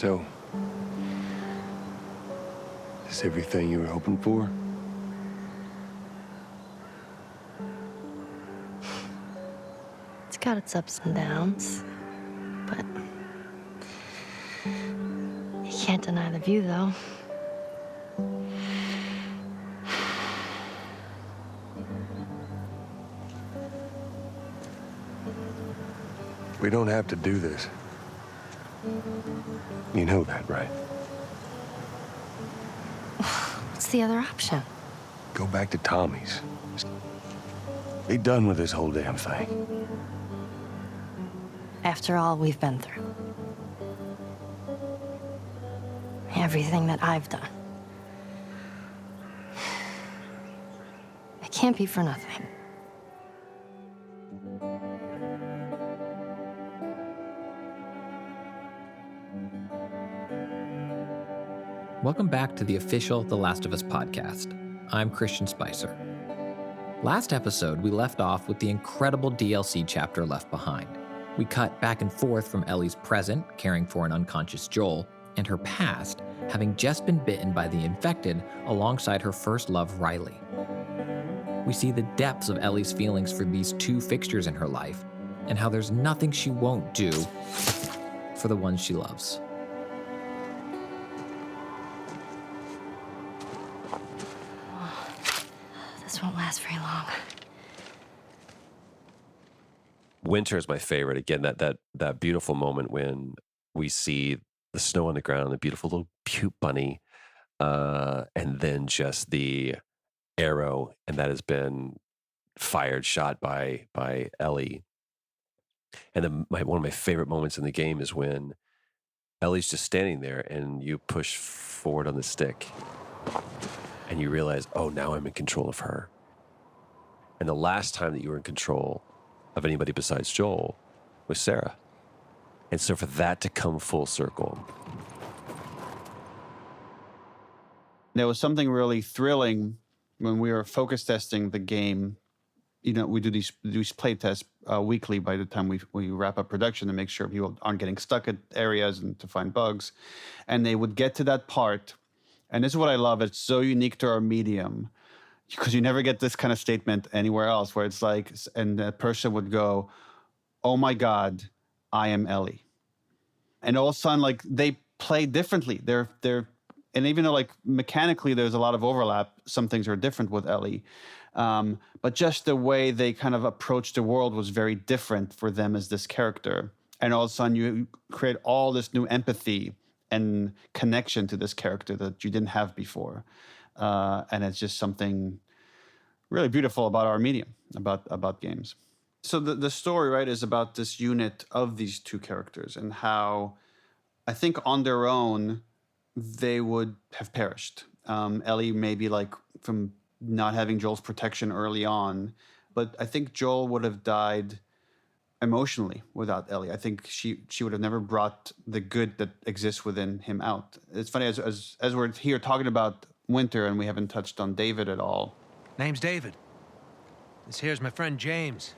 So, is this everything you were hoping for? It's got its ups and downs, but you can't deny the view, though. We don't have to do this. You know that, right? What's the other option? Go back to Tommy's. Just be done with this whole damn thing. After all we've been through. Everything that I've done. It can't be for nothing. Welcome back to the official The Last of Us podcast. I'm Christian Spicer. Last episode, we left off with the incredible DLC chapter Left Behind. We cut back and forth from Ellie's present, caring for an unconscious Joel, and her past, having just been bitten by the infected alongside her first love, Riley. We see the depths of Ellie's feelings for these two fixtures in her life, and how there's nothing she won't do for the ones she loves. This won't last very long. Winter is my favorite. Again, that beautiful moment when we see the snow on the ground, the beautiful little cute bunny, and then just the arrow, and that has been shot by Ellie. And then one of my favorite moments in the game is when Ellie's just standing there, and you push forward on the stick, and you realize, oh, now I'm in control of her. And the last time that you were in control of anybody besides Joel was Sarah. And so for that to come full circle. There was something really thrilling when we were focus testing the game. You know, we do these play tests weekly by the time we wrap up production to make sure people aren't getting stuck at areas and to find bugs. And they would get to that part. And this is what I love. It's so unique to our medium because you never get this kind of statement anywhere else where it's like, and the person would go, oh my God, I am Ellie. And all of a sudden, like, they play differently. They're, and even though like mechanically there's a lot of overlap, some things are different with Ellie. But just the way they kind of approach the world was very different for them as this character. And all of a sudden you create all this new empathy and connection to this character that you didn't have before. And it's just something really beautiful about our medium, about games. So the story, right, is about this unit of these two characters and how I think on their own, they would have perished. Ellie maybe like from not having Joel's protection early on, but I think Joel would have died emotionally without Ellie. I think she would have never brought the good that exists within him out. It's funny, as we're here talking about Winter and we haven't touched on David at all. Name's David. This here's my friend James.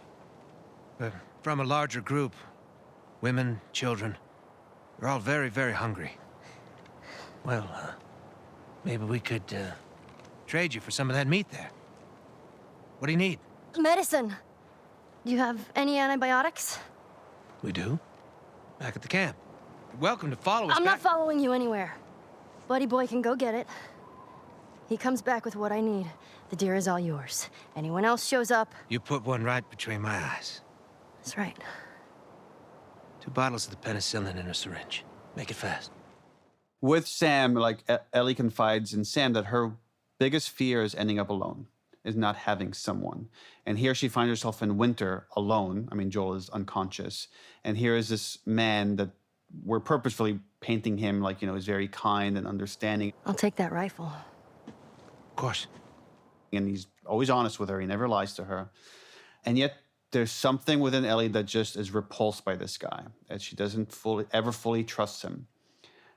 We're from a larger group. Women, children. We're all very, very hungry. Well, maybe we could trade you for some of that meat there. What do you need? Medicine. Do you have any antibiotics? We do. Back at the camp. You're welcome to follow us I'm back. not following you anywhere. Buddy boy can go get it. He comes back with what I need. The deer is all yours. Anyone else shows up... You put one right between my eyes. That's right. 2 bottles of the penicillin in a syringe. Make it fast. With Sam, like Ellie confides in Sam that her biggest fear is ending up alone, is not having someone. And here she finds herself in Winter alone. I mean, Joel is unconscious. And here is this man that we're purposefully painting him like, you know, is very kind and understanding. I'll take that rifle. Of course. And he's always honest with her. He never lies to her. And yet there's something within Ellie that just is repulsed by this guy, that she doesn't ever fully trust him.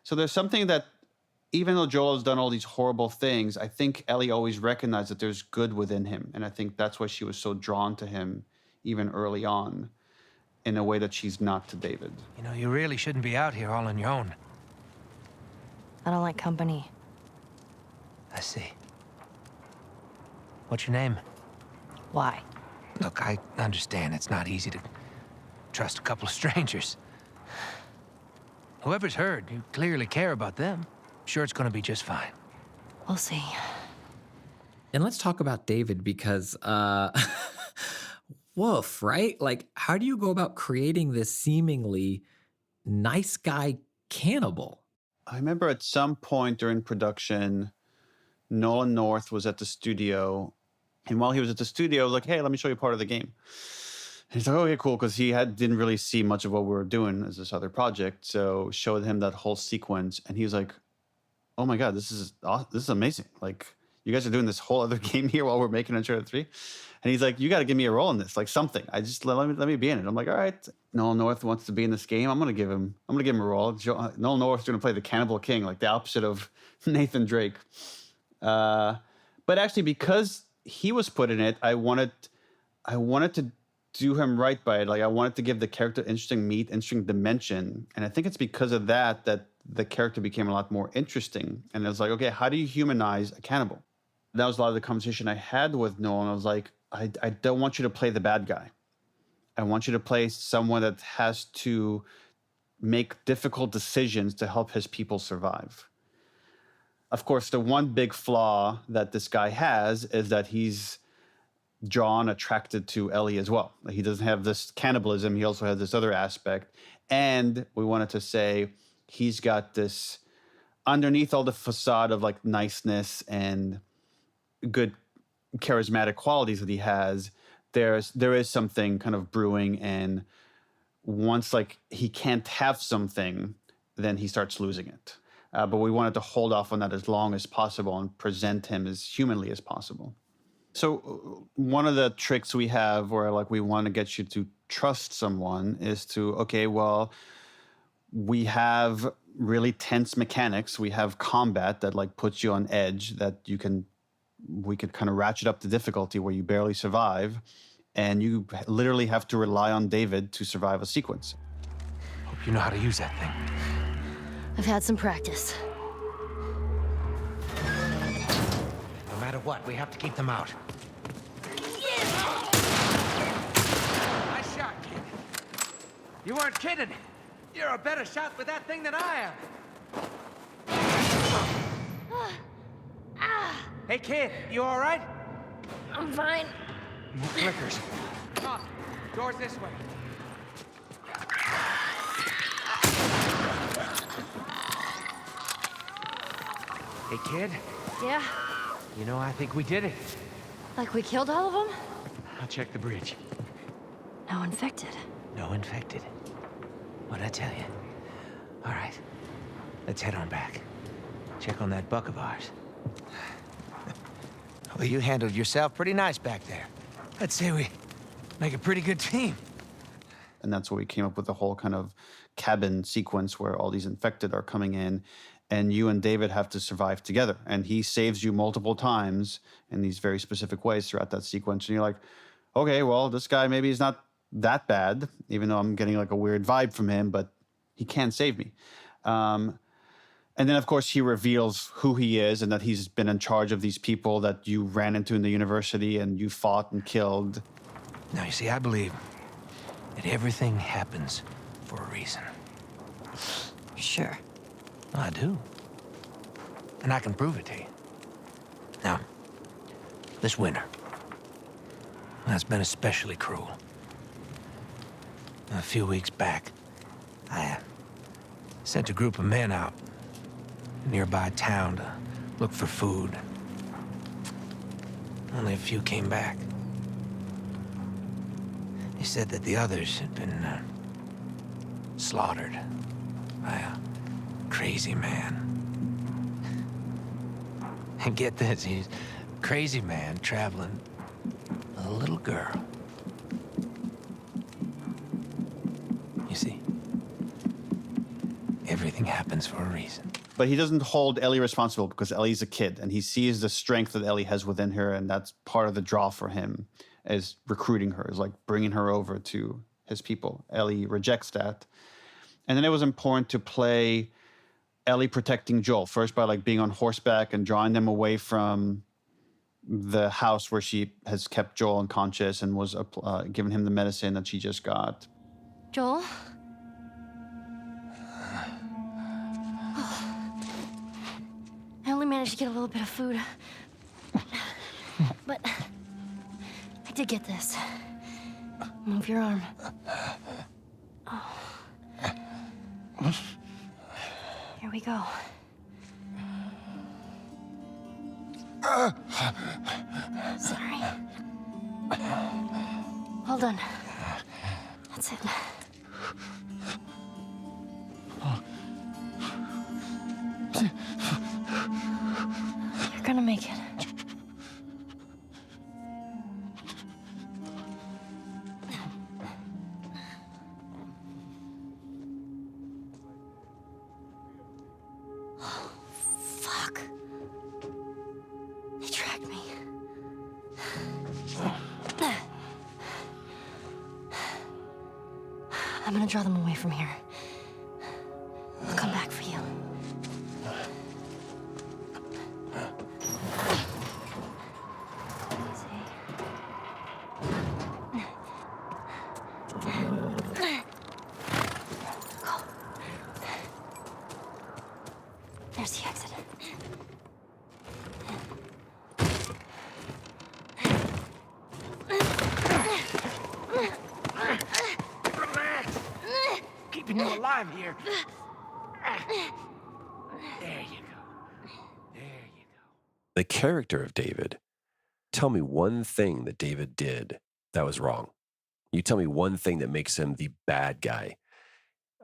So there's something that, even though Joel has done all these horrible things, I think Ellie always recognized that there's good within him. And I think that's why she was so drawn to him even early on, in a way that she's not to David. You know, you really shouldn't be out here all on your own. I don't like company. I see. What's your name? Why? Look, I understand it's not easy to trust a couple of strangers. Whoever's hurt, you clearly care about them. Sure, it's gonna be just fine. We'll see. And let's talk about David because, woof, right? Like, how do you go about creating this seemingly nice guy cannibal? I remember at some point during production, Nolan North was at the studio. And while he was at the studio, I was like, hey, let me show you part of the game. And he's like, okay, cool, because he didn't really see much of what we were doing as this other project. So showed him that whole sequence, and he was like, oh my God, this is amazing. Like, you guys are doing this whole other game here while we're making Uncharted 3. And he's like, you got to give me a role in this, like something. I just let me be in it. I'm like, all right, Nolan North wants to be in this game. I'm gonna give him a role. Nolan North's gonna play the Cannibal King, like the opposite of Nathan Drake. But actually, because he was put in it, I wanted to do him right by it. Like, I wanted to give the character interesting meat, interesting dimension. And I think it's because of that the character became a lot more interesting. And it was like, okay, how do you humanize a cannibal? That was a lot of the conversation I had with Nolan. I was like, I don't want you to play the bad guy. I want you to play someone that has to make difficult decisions to help his people survive. Of course, the one big flaw that this guy has is that he's attracted to Ellie as well. He doesn't have this cannibalism. He also has this other aspect. And we wanted to say he's got this, underneath all the facade of like niceness and good charismatic qualities that he has, there is something kind of brewing, and once like he can't have something, then he starts losing it. But we wanted to hold off on that as long as possible and present him as humanly as possible. So one of the tricks we have where like we want to get you to trust someone is to, okay, well, we have really tense mechanics. We have combat that like puts you on edge, that we could kind of ratchet up the difficulty where you barely survive, and you literally have to rely on David to survive a sequence. Hope you know how to use that thing. I've had some practice. No matter what, we have to keep them out. Nice shot, kid. You weren't kidding. You're a better shot with that thing than I am. Hey, kid, you all right? I'm fine. More clickers. Come on, doors this way. Hey, kid, Yeah? you know, I think we did it. Like we killed all of them? I'll check the bridge. No infected. No infected. What'd I tell you? All right, let's head on back. Check on that buck of ours. Well, you handled yourself pretty nice back there. I'd say we make a pretty good team. And that's where we came up with the whole kind of cabin sequence where all these infected are coming in, and you and David have to survive together. And he saves you multiple times in these very specific ways throughout that sequence. And you're like, okay, well, this guy maybe is not that bad, even though I'm getting like a weird vibe from him, but he can save me. And then, of course, he reveals who he is and that he's been in charge of these people that you ran into in the university and you fought and killed. Now, you see, I believe that everything happens for a reason. Sure. I do. And I can prove it to you. Now, this winter, that's been especially cruel. A few weeks back, I sent a group of men out a nearby town to look for food. Only a few came back. They said that the others had been slaughtered by a crazy man. And get this, he's a crazy man traveling with a little girl. You see, everything happens for a reason. But he doesn't hold Ellie responsible because Ellie's a kid, and he sees the strength that Ellie has within her, and that's part of the draw for him, is recruiting her, is like bringing her over to his people. Ellie rejects that. And then it was important to play Ellie protecting Joel, first by like being on horseback and drawing them away from the house where she has kept Joel unconscious and was giving him the medicine that she just got. Joel? I only managed to get a little bit of food. But I did get this. Move your arm. Oh. Here we go. Sorry. Hold on. That's it. You're gonna make it. Fuck. They tracked me. I'm gonna draw them away from here. I'll come back for you. Go. There's the exit. Keeping you alive here. There you go. There you go. The character of David. Tell me one thing that David did that was wrong. You tell me one thing that makes him the bad guy.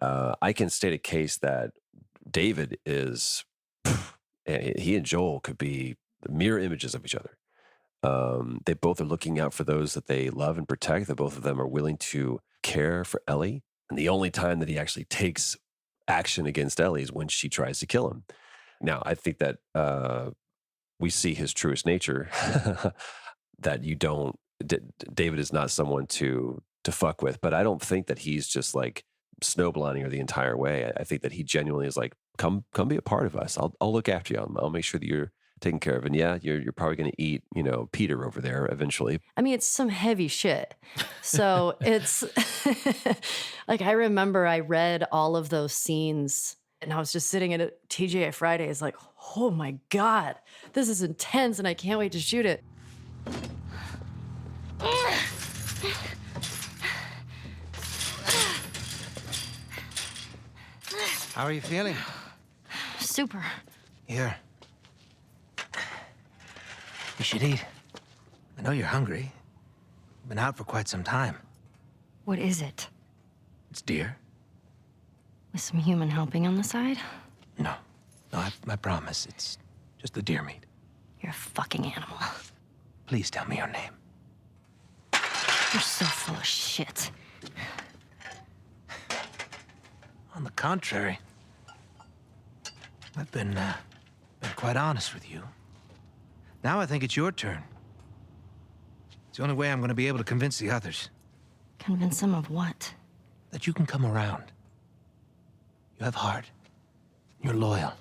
I can state a case that David is, he and Joel could be the mirror images of each other. They both are looking out for those that they love and protect. That both of them are willing to care for Ellie. And the only time that he actually takes action against Ellie is when she tries to kill him. Now, I think that we see his truest nature, that you don't, David is not someone to fuck with, but I don't think that he's just like snowblinding her the entire way. I think that he genuinely is like, come be a part of us. I'll look after you. I'll make sure that you're taken care of. And yeah, you're probably going to eat, Peter over there eventually. I mean, it's some heavy shit. So it's like, I remember I read all of those scenes and I was just sitting at a TGI Fridays like, oh my God, this is intense and I can't wait to shoot it. How are you feeling? Super. Here. You should eat. I know you're hungry. You've been out for quite some time. What is it? It's deer? With some human helping on the side? No. No, I promise. It's just the deer meat. You're a fucking animal. Please tell me your name. You're so full of shit. On the contrary, I've been quite honest with you. Now I think it's your turn. It's the only way I'm going to be able to convince the others. Convince them of what? That you can come around. You have heart. You're loyal.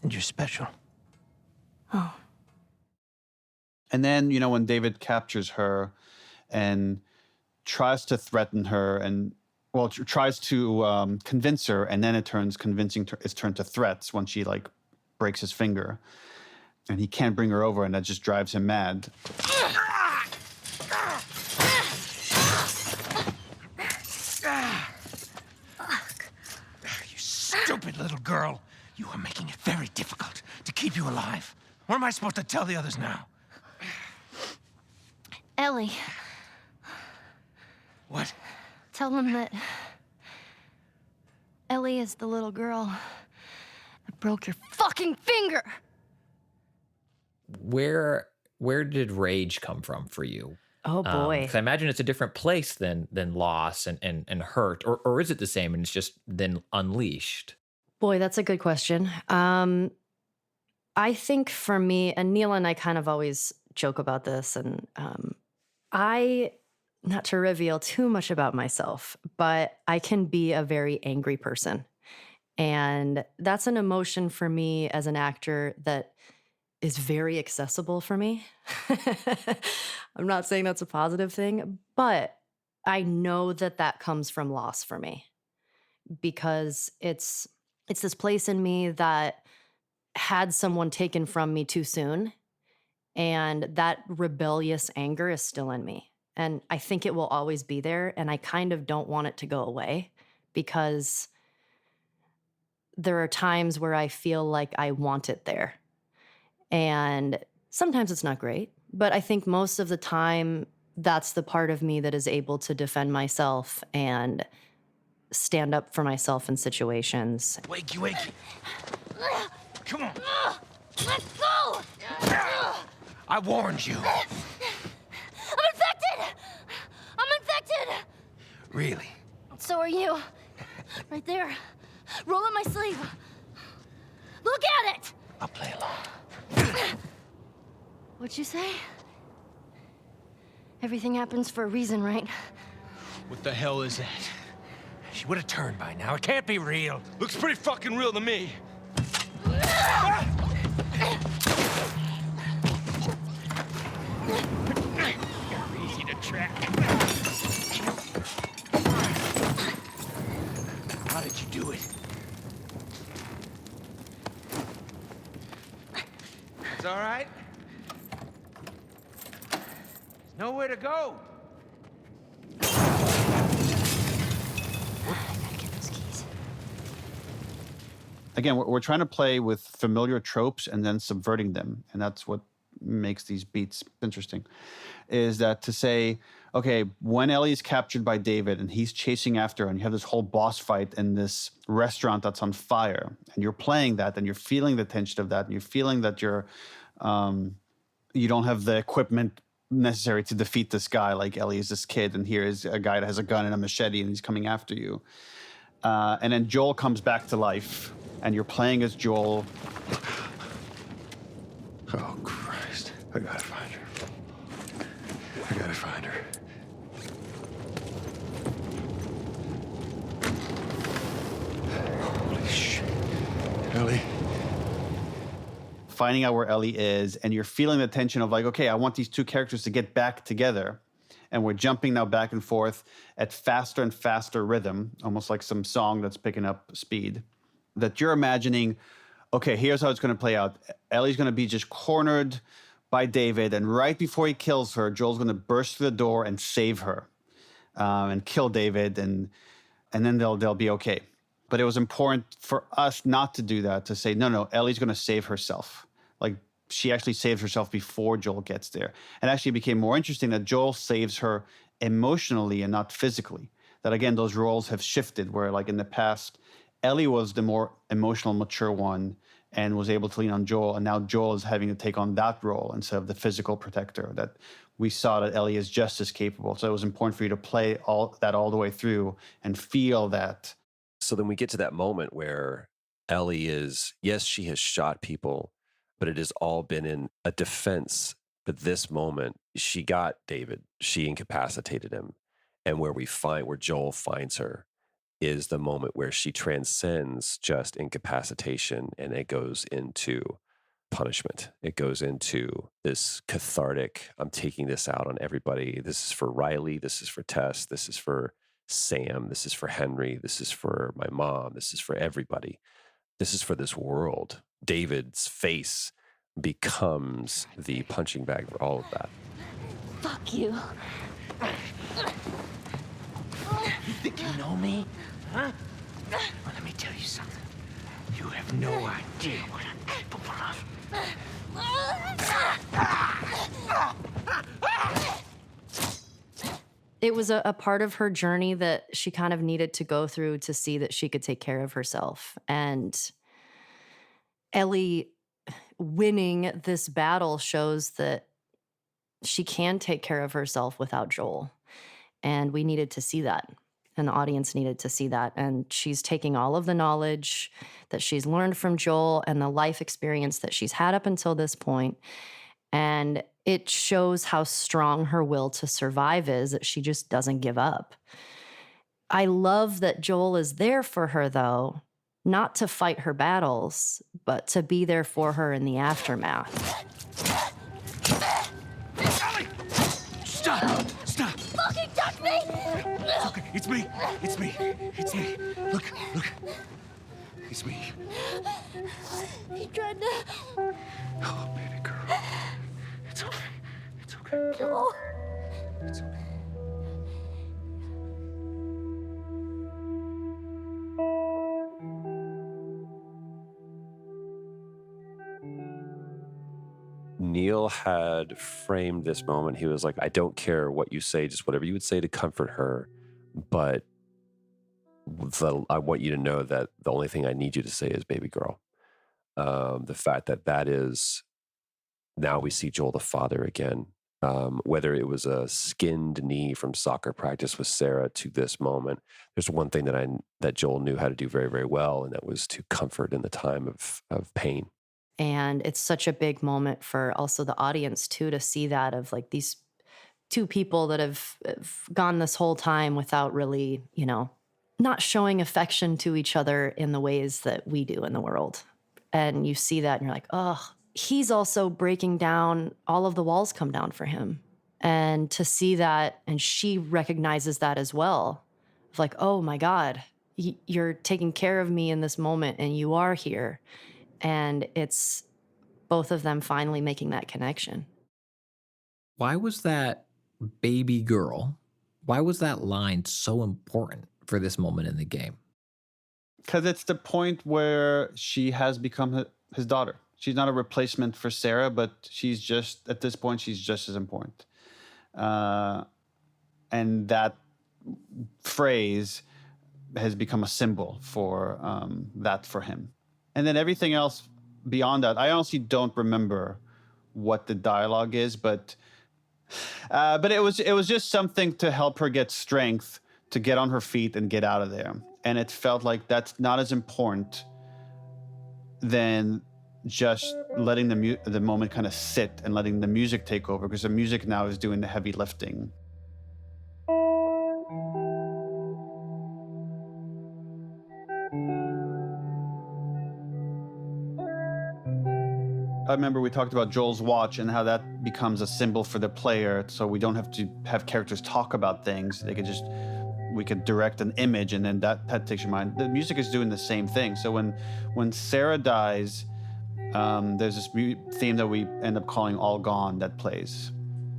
And you're special. Oh. And then, when David captures her and tries to threaten her and, tries to convince her, and then it's turned to threats when she, breaks his finger. And he can't bring her over, and that just drives him mad. You stupid little girl. You are making it very difficult to keep you alive. What am I supposed to tell the others now? Ellie. What? Tell them that Ellie is the little girl that broke your fucking finger. Where did rage come from for you? Oh boy. 'Cause I imagine it's a different place than loss and hurt, or is it the same and it's just then unleashed? Boy, that's a good question. I think for me, and Neil and I kind of always joke about this, and not to reveal too much about myself, but I can be a very angry person. And that's an emotion for me as an actor that is very accessible for me. I'm not saying that's a positive thing, but I know that that comes from loss for me because it's this place in me that had someone taken from me too soon, and that rebellious anger is still in me. And I think it will always be there, and I kind of don't want it to go away because there are times where I feel like I want it there. And sometimes it's not great, but I think most of the time that's the part of me that is able to defend myself and stand up for myself in situations. Wakey, wakey. Come on. Let's go! I warned you. I'm infected! I'm infected! Really? So are you. Right there. Roll up my sleeve. Look at it! I'll play along. What'd you say? Everything happens for a reason, right? What the hell is that? She would have turned by now. It can't be real. Looks pretty fucking real to me. You're easy to track. How did you do it? It's all right. There's nowhere to go. Again, we're trying to play with familiar tropes and then subverting them. And that's what makes these beats interesting, is that to say, okay, when Ellie's captured by David and he's chasing after her and you have this whole boss fight in this restaurant that's on fire, and you're playing that and you're feeling the tension of that and you're feeling that you don't have the equipment necessary to defeat this guy, like Ellie is this kid and here is a guy that has a gun and a machete and he's coming after you. And then Joel comes back to life and you're playing as Joel. Oh, Christ. I gotta find her. I gotta find her. Holy shit. Ellie? Finding out where Ellie is, and you're feeling the tension of like, okay, I want these two characters to get back together. And we're jumping now back and forth at faster and faster rhythm, almost like some song that's picking up speed. That you're imagining, okay, here's how it's going to play out. Ellie's going to be just cornered by David, and right before he kills her, Joel's going to burst through the door and save her, and kill David, and then they'll be okay. But it was important for us not to do that, to say, no, Ellie's going to save herself. Like, she actually saves herself before Joel gets there. And actually it became more interesting that Joel saves her emotionally and not physically. That, again, those roles have shifted, where, like, in the past, Ellie was the more emotional, mature one and was able to lean on Joel, and now Joel is having to take on that role instead of the physical protector. That we saw that Ellie is just as capable. So it was important for you to play all the way through and feel that. So then we get to that moment where Ellie is, yes, she has shot people, but it has all been in a defense. But this moment, she got David, she incapacitated him. And where Joel finds her is the moment where she transcends just incapacitation and it goes into punishment. It goes into this cathartic, I'm taking this out on everybody. This is for Riley. This is for Tess. This is for Sam. This is for Henry. This is for my mom. This is for everybody. This is for this world. David's face becomes the punching bag for all of that. Fuck you. You think you know me? Huh? Well, let me tell you something. You have no idea what I'm capable of. It was a part of her journey that she kind of needed to go through to see that she could take care of herself. And Ellie winning this battle shows that she can take care of herself without Joel. And we needed to see that. And the audience needed to see that. And she's taking all of the knowledge that she's learned from Joel and the life experience that she's had up until this point. And it shows how strong her will to survive is, that she just doesn't give up. I love that Joel is there for her, though, not to fight her battles, but to be there for her in the aftermath. Ellie! Stop! Stop! Fucking touch me! Okay, it's me. It's me. It's me. Look. It's me. He tried to... Oh, baby girl. It's okay. It's okay. Joel. It's okay. Neil had framed this moment. He was like, I don't care what you say, just whatever you would say to comfort her. But I want you to know that the only thing I need you to say is baby girl. The fact that is, now we see Joel the father again. Whether it was a skinned knee from soccer practice with Sarah to this moment, there's one thing that Joel knew how to do very, very well, and that was to comfort in the time of pain. And it's such a big moment for also the audience too, to see that, of like these two people that have gone this whole time without really, not showing affection to each other in the ways that we do in the world. And you see that and you're like, oh, he's also breaking down, all of the walls come down for him. And to see that, and she recognizes that as well, of like, oh my God, you're taking care of me in this moment and you are here. And it's both of them finally making that connection. Why was that baby girl, why was that line so important for this moment in the game? Because it's the point where she has become his daughter. She's not a replacement for Sarah, but she's just, at this point, she's just as important. And that phrase has become a symbol for that for him. And then everything else beyond that, I honestly don't remember what the dialogue is, but it was just something to help her get strength to get on her feet and get out of there. And it felt like that's not as important than just letting the moment kind of sit and letting the music take over, because the music now is doing the heavy lifting. I remember we talked about Joel's watch and how that becomes a symbol for the player, so we don't have to have characters talk about things. We could direct an image, and then that takes your mind. The music is doing the same thing. So when Sarah dies, there's this theme that we end up calling All Gone that plays.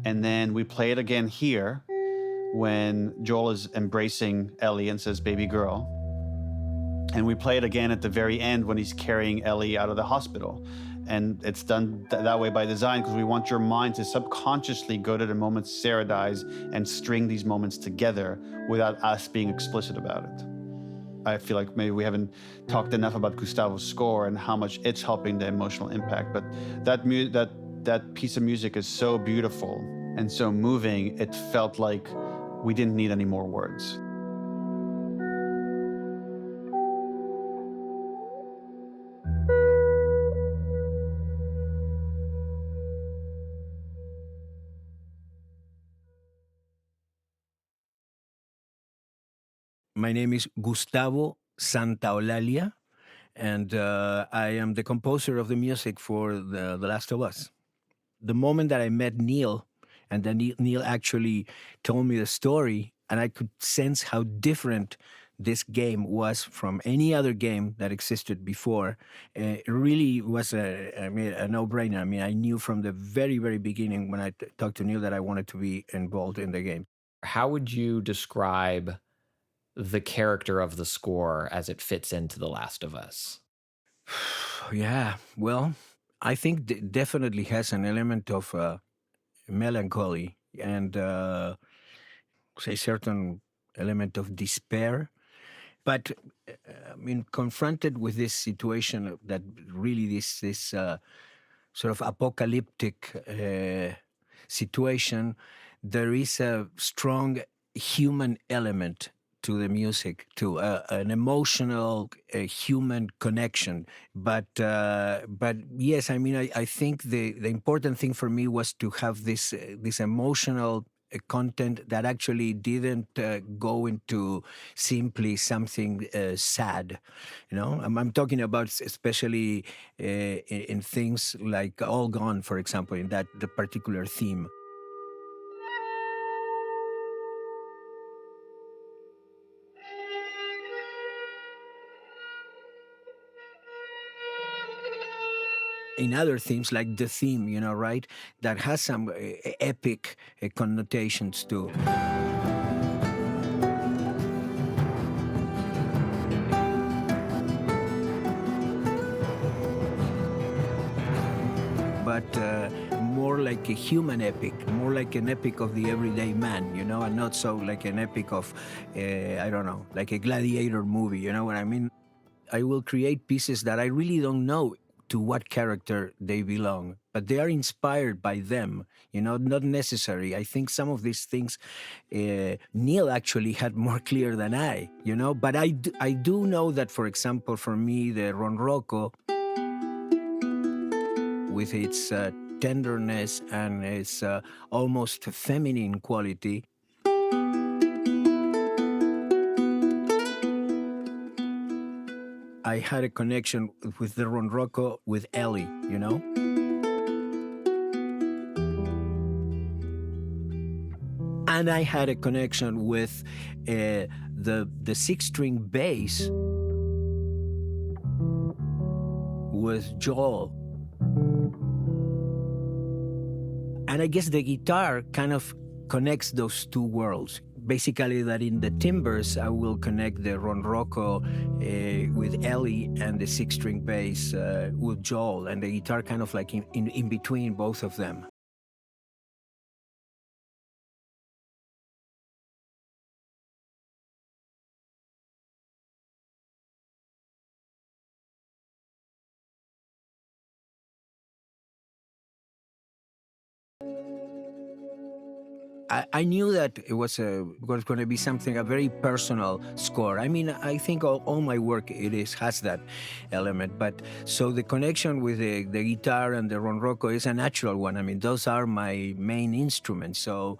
And then we play it again here when Joel is embracing Ellie and says, baby girl. And we play it again at the very end when he's carrying Ellie out of the hospital. And it's done that way by design, because we want your mind to subconsciously go to the moment Sarah dies and string these moments together without us being explicit about it. I feel like maybe we haven't talked enough about Gustavo's score and how much it's helping the emotional impact. But that piece of music is so beautiful and so moving, it felt like we didn't need any more words. My name is Gustavo Santaolalia, and I am the composer of the music for The Last of Us. The moment that I met Neil, and then Neil actually told me the story, and I could sense how different this game was from any other game that existed before. It really was a no-brainer. I mean, I knew from the very, very beginning when I talked to Neil that I wanted to be involved in the game. How would you describe the character of the score as it fits into The Last of Us? Yeah, well, I think definitely has an element of melancholy and say certain element of despair. But I mean, confronted with this situation that really this sort of apocalyptic situation, there is a strong human element to the music, to an emotional human connection. But yes, I mean, I think the important thing for me was to have this emotional content that actually didn't go into simply something sad. I'm talking about especially in things like All Gone, for example, in that the particular theme. In other themes, like the theme, right, that has some epic connotations too. But more like a human epic, more like an epic of the everyday man, and not so like an epic of, I don't know, like a gladiator movie, you know what I mean? I will create pieces that I really don't know to what character they belong, but they are inspired by them, not necessary. I think some of these things Neil actually had more clear than I, but I do know that, for example, for me, the Ronroco, with its tenderness and its almost feminine quality, I had a connection with the Ronroco with Ellie, And I had a connection with the 6-string bass with Joel. And I guess the guitar kind of connects those two worlds. Basically, that in the timbres, I will connect the Ronroco with Ellie and the 6-string bass with Joel, and the guitar kind of like in between both of them. I knew that it was going to be something, a very personal score. I mean, I think all my work has that element. But so the connection with the guitar and the Ronroco is a natural one. I mean, those are my main instruments. So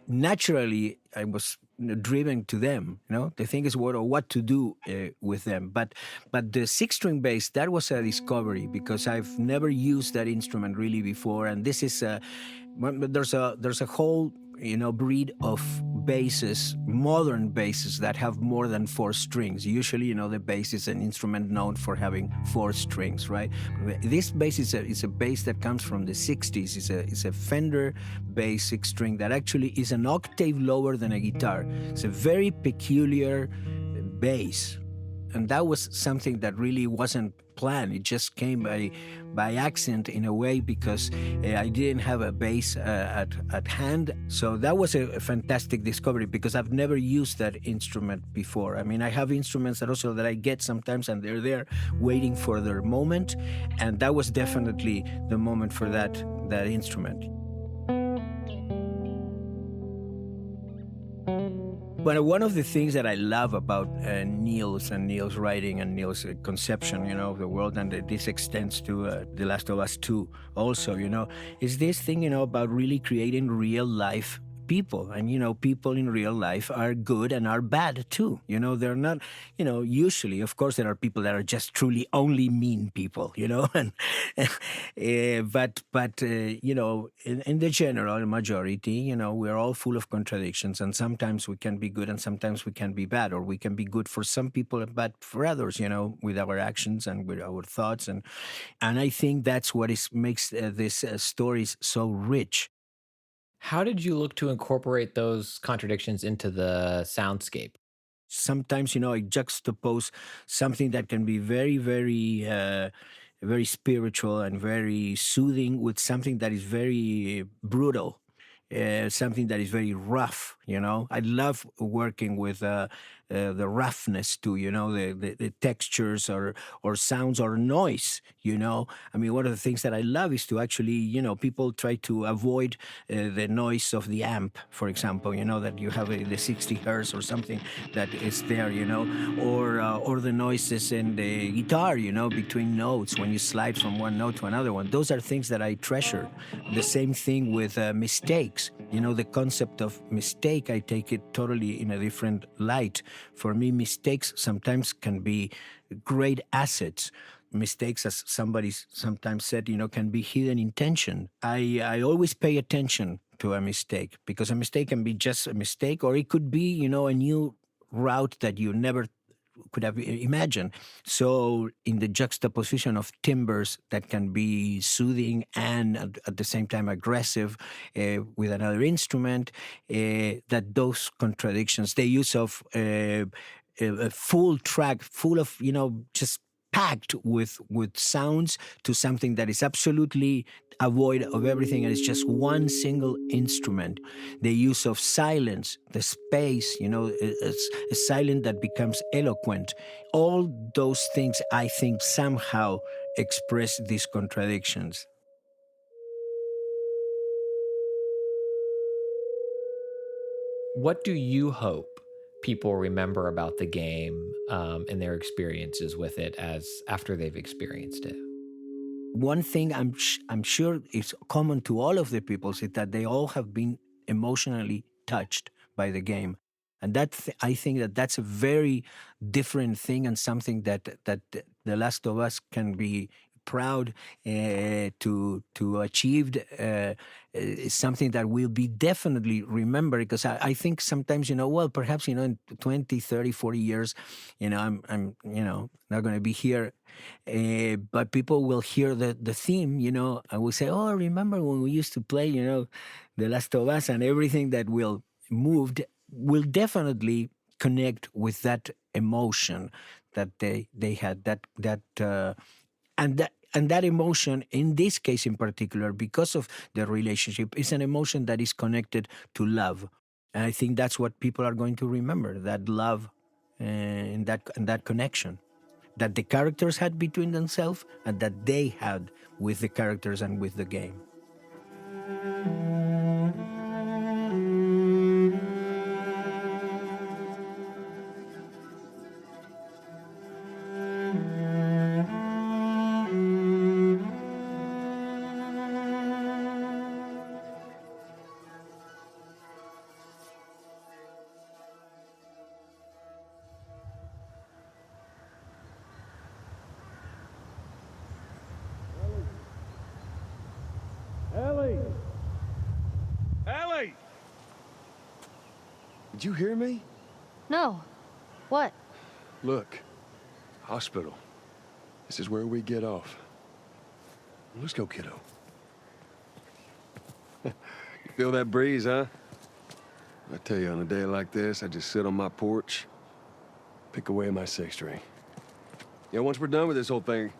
naturally, I was driven to them. The thing is what to do with them. But the 6-string bass, that was a discovery because I've never used that instrument really before, and this is there's a whole breed of basses, modern basses, that have more than 4 strings. Usually, the bass is an instrument known for having 4 strings, right? This bass is a bass that comes from the 60s. It's a Fender bass 6-string that actually is an octave lower than a guitar. It's a very peculiar bass. And that was something that really wasn't planned. It just came by accident in a way because I didn't have a bass at hand. So that was a fantastic discovery because I've never used that instrument before. I mean, I have instruments that I get sometimes and they're there waiting for their moment. And that was definitely the moment for that instrument. But one of the things that I love about Neil's writing and Neil's conception, of the world, and this extends to The Last of Us 2 also, is this thing, about really creating real life people. And, people in real life are good and are bad too. They're not, usually, of course, there are people that are just truly only mean people, and, but in the general majority, we're all full of contradictions, and sometimes we can be good and sometimes we can be bad, or we can be good for some people and bad for others, with our actions and with our thoughts. And I think that's what makes these stories so rich. How did you look to incorporate those contradictions into the soundscape? Sometimes, I juxtapose something that can be very, very, very spiritual and very soothing with something that is very brutal, something that is very rough. You know, I love working with the roughness too. You know, the textures or sounds or noise. You know, I mean, one of the things that I love is to actually, you know, people try to avoid the noise of the amp, for example. You know, that you have the 60 hertz or something that is there. You know, or the noises in the guitar. You know, between notes when you slide from one note to another one. Those are things that I treasure. The same thing with mistakes. You know, the concept of mistake, I take it totally in a different light. For me, mistakes sometimes can be great assets. Mistakes, as somebody sometimes said, you know, can be hidden intention. I always pay attention to a mistake because a mistake can be just a mistake, or it could be, you know, a new route that you never could have imagined. So, in the juxtaposition of timbres that can be soothing and at the same time aggressive with another instrument, that those contradictions, the use of a full track, full of, you know, just packed with sounds to something that is absolutely avoid of everything and it's just one single instrument. The use of silence, the space, you know, it's a silence that becomes eloquent. All those things, I think, somehow express these contradictions. What do you hope people remember about the game and their experiences with it as after they've experienced it? One thing I'm sure is common to all of the peoples is that they all have been emotionally touched by the game, and I think that that's a very different thing and something that The Last of Us can be proud to achieved. Is something that will be definitely remembered because I think sometimes, you know, well, perhaps, you know, in 20, 30, 40 years, you know, I'm you know, not going to be here. But people will hear the theme, you know, and will say, oh, remember when we used to play, you know, The Last of Us, and everything that will moved will definitely connect with that emotion that they had, and that emotion, in this case in particular, because of the relationship, is an emotion that is connected to love. And I think that's what people are going to remember, that love and that connection that the characters had between themselves and that they had with the characters and with the game. Ellie! Ellie! Did you hear me? No. What? Look, hospital. This is where we get off. Let's go, kiddo. You feel that breeze, huh? I tell you, on a day like this, I just sit on my porch, pick away at my six string. You know, once we're done with this whole thing,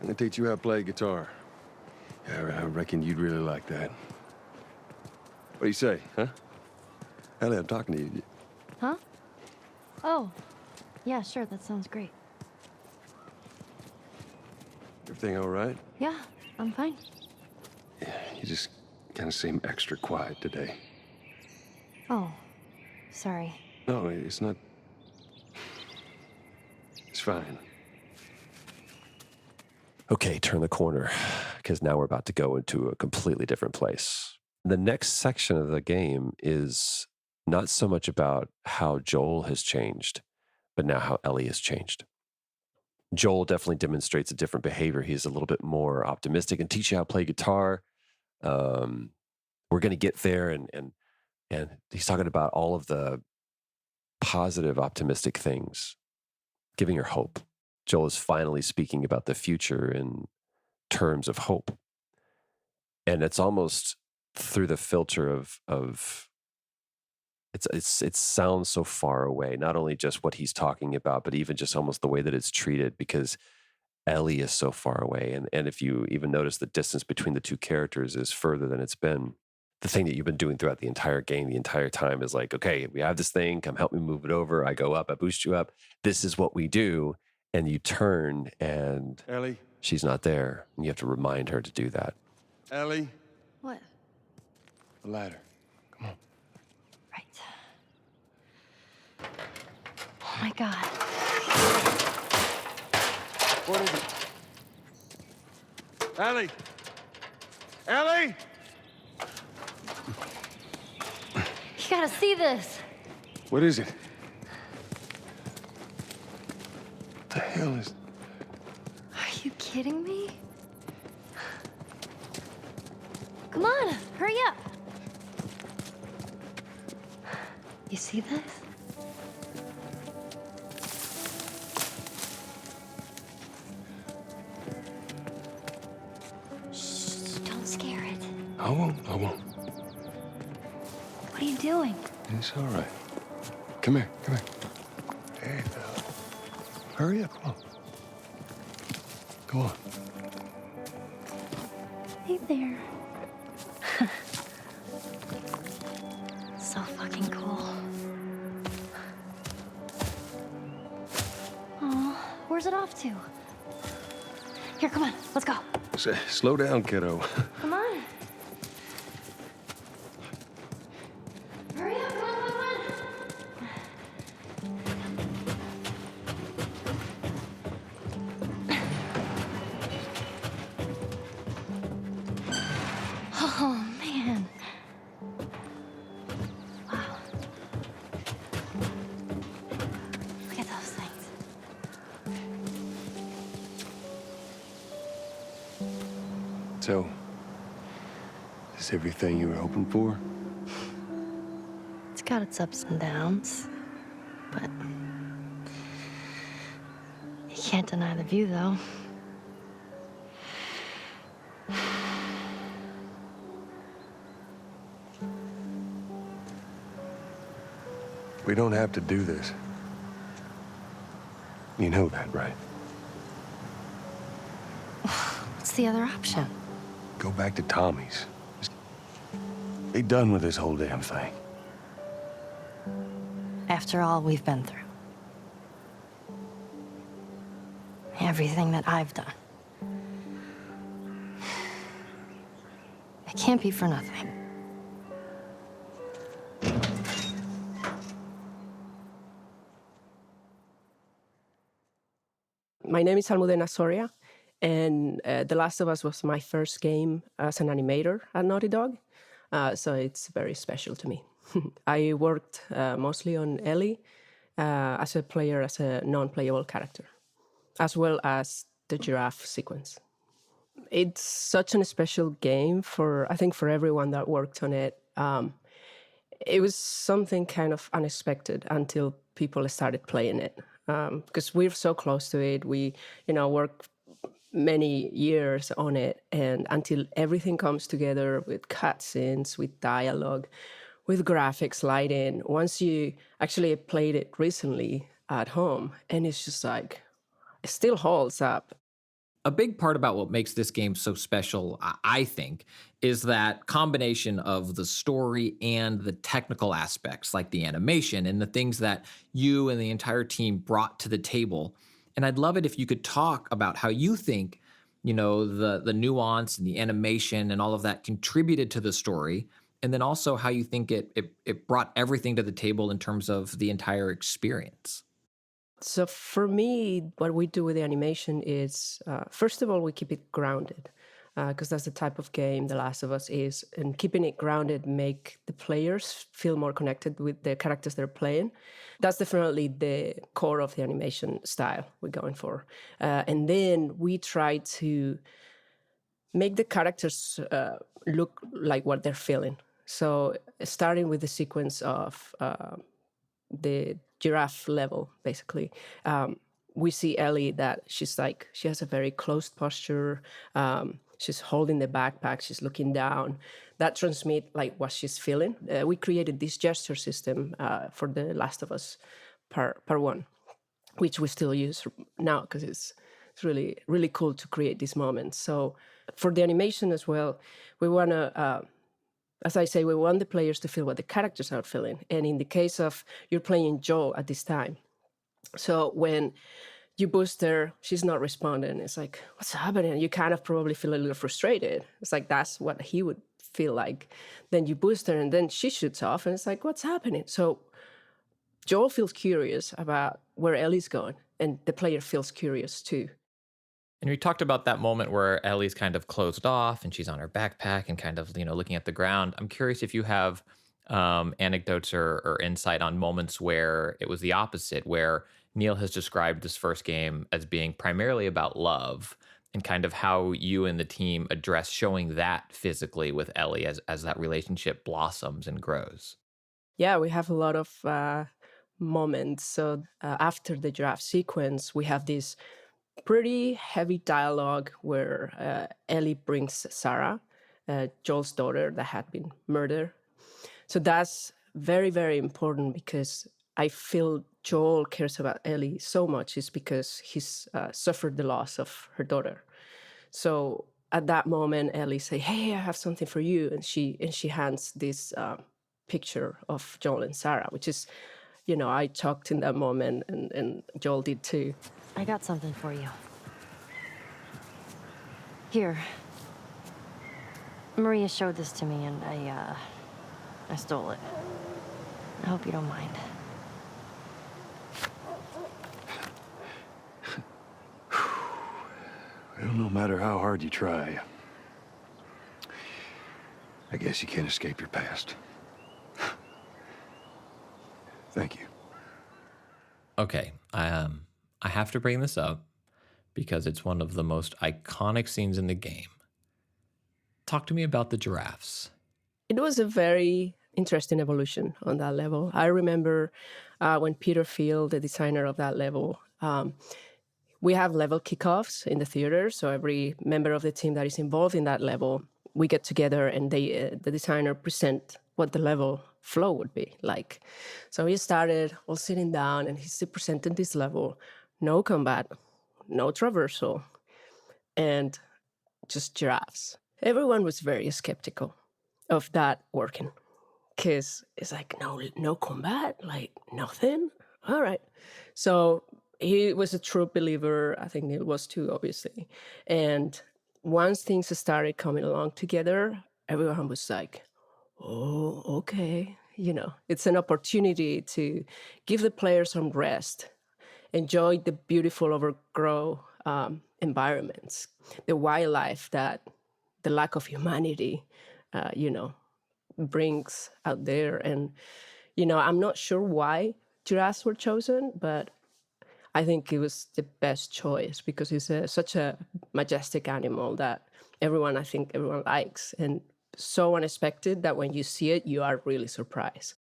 I'm gonna teach you how to play guitar. Yeah, I reckon you'd really like that. What do you say, huh? Ellie, I'm talking to you. Huh? Oh. Yeah, sure, that sounds great. Everything all right? Yeah, I'm fine. Yeah, you just kind of seem extra quiet today. Oh. Sorry. No, it's not. It's fine. Okay, turn the corner, because now we're about to go into a completely different place. The next section of the game is not so much about how Joel has changed, but now how Ellie has changed. Joel definitely demonstrates a different behavior. He's a little bit more optimistic and teach you how to play guitar. We're going to get there, and he's talking about all of the positive, optimistic things, giving her hope. Joel is finally speaking about the future in terms of hope. And it's almost through the filter of it sounds so far away, not only just what he's talking about, but even just almost the way that it's treated, because Ellie is so far away. And if you even notice, the distance between the two characters is further than it's been. the thing that you've been doing throughout the entire game, the entire time is like, okay, we have this thing, come help me move it over. I go up, I boost you up. This is what we do. And you turn and Ellie? she's not there. And you have to remind her to do that. Ellie? What? The ladder. Come on. Right. Oh my God. What is it? Ellie! Ellie! You gotta see this. What is it? What the hell is... Are you kidding me? Come on, hurry up. You see this? Shh, don't scare it. I won't. What are you doing? It's all right. Come here. Hey, fella. Hurry up, come on. Go on. Hey there. So fucking cool. Oh, where's it off to? Here, come on, let's go. Slow down, kiddo. Come on. Hurry up, come on. Oh, man. Wow. Look at those things. So, is this everything you were hoping for? It's got its ups and downs, but you can't deny the view, though. We don't have to do this. You know that, right? What's the other option? Go back to Tommy's. Just be done with this whole damn thing. After all we've been through. Everything that I've done. It can't be for nothing. My name is Almudena Soria, and The Last of Us was my first game as an animator at Naughty Dog, so it's very special to me. I worked mostly on Ellie as a player, as a non-playable character, as well as the giraffe sequence. It's such an special game I think for everyone that worked on it. It was something kind of unexpected until people started playing it. Because we're so close to it, we, work many years on it, and until everything comes together with cutscenes, with dialogue, with graphics, lighting. Once you actually played it recently at home, and it's just like, it still holds up. A big part about what makes this game so special, I think, is that combination of the story and the technical aspects, like the animation and the things that you and the entire team brought to the table. And I'd love it if you could talk about how you think, the nuance and the animation and all of that contributed to the story, and then also how you think it brought everything to the table in terms of the entire experience. So for me, what we do with the animation is, first of all, we keep it grounded, because that's the type of game The Last of Us is. And keeping it grounded make the players feel more connected with the characters they're playing. That's definitely the core of the animation style we're going for. And then we try to make the characters look like what they're feeling. So starting with the sequence of the giraffe level, basically, we see Ellie that she has a very closed posture. She's holding the backpack. She's looking down. That transmits like what she's feeling. We created this gesture system for The Last of Us Part 1, which we still use now because it's really, really cool to create these moments. So for the animation as well, we want to As I say, we want the players to feel what the characters are feeling. And in the case of you're playing Joel at this time. So when you boost her, she's not responding. It's like, what's happening? You kind of probably feel a little frustrated. It's like, that's what he would feel like. Then you boost her and then she shoots off and it's like, what's happening? So Joel feels curious about where Ellie's going and the player feels curious too. And we talked about that moment where Ellie's kind of closed off and she's on her backpack and kind of, looking at the ground. I'm curious if you have anecdotes or insight on moments where it was the opposite, where Neil has described this first game as being primarily about love, and kind of how you and the team address showing that physically with Ellie as that relationship blossoms and grows. Yeah, we have a lot of moments. So after the giraffe sequence, we have this pretty heavy dialogue where Ellie brings Sarah, Joel's daughter that had been murdered. So that's very, very important because I feel Joel cares about Ellie so much is because he's suffered the loss of her daughter. So at that moment, Ellie say, "Hey, I have something for you," and she hands this picture of Joel and Sarah, which is, I talked in that moment, and Joel did too. I got something for you. Here. Maria showed this to me, and I stole it. I hope you don't mind. Well, no matter how hard you try, I guess you can't escape your past. Thank you. Okay, I have to bring this up because it's one of the most iconic scenes in the game. Talk to me about the giraffes. It was a very interesting evolution on that level. I remember when Peter Field, the designer of that level, we have level kickoffs in the theater. So every member of the team that is involved in that level, we get together and the designer present what the level flow would be like. So he started all sitting down and he's presenting this level, no combat, no traversal, and just giraffes. Everyone was very skeptical of that working because it's like, no combat, like nothing. All right. So he was a true believer. I think Neil was too, obviously. And once things started coming along together, everyone was like, oh, okay. It's an opportunity to give the players some rest, enjoy the beautiful overgrown environments, the wildlife that the lack of humanity, brings out there. And, I'm not sure why giraffes were chosen, but I think it was the best choice because it's such a majestic animal that everyone likes, and so unexpected that when you see it, you are really surprised.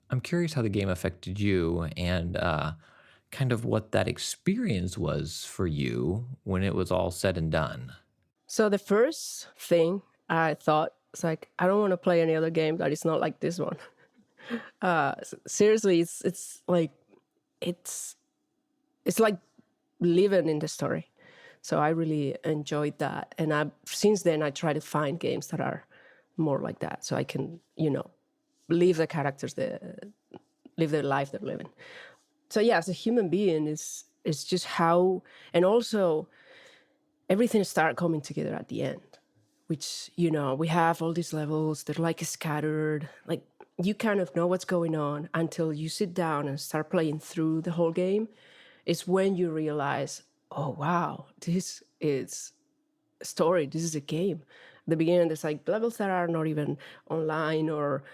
I'm curious how the game affected you and kind of what that experience was for you when it was all said and done. So the first thing I thought was like, I don't want to play any other game that is not like this one. Seriously, it's like living in the story. So I really enjoyed that. And since then, I try to find games that are more like that. So I can, live the characters, live the life they're living. So yeah, as a human being, it's just how, and also everything started coming together at the end, which, we have all these levels, they're like scattered, like you kind of know what's going on until you sit down and start playing through the whole game. It's when you realize, oh, wow, this is a story, this is a game. At the beginning, there's like levels that are not even online, or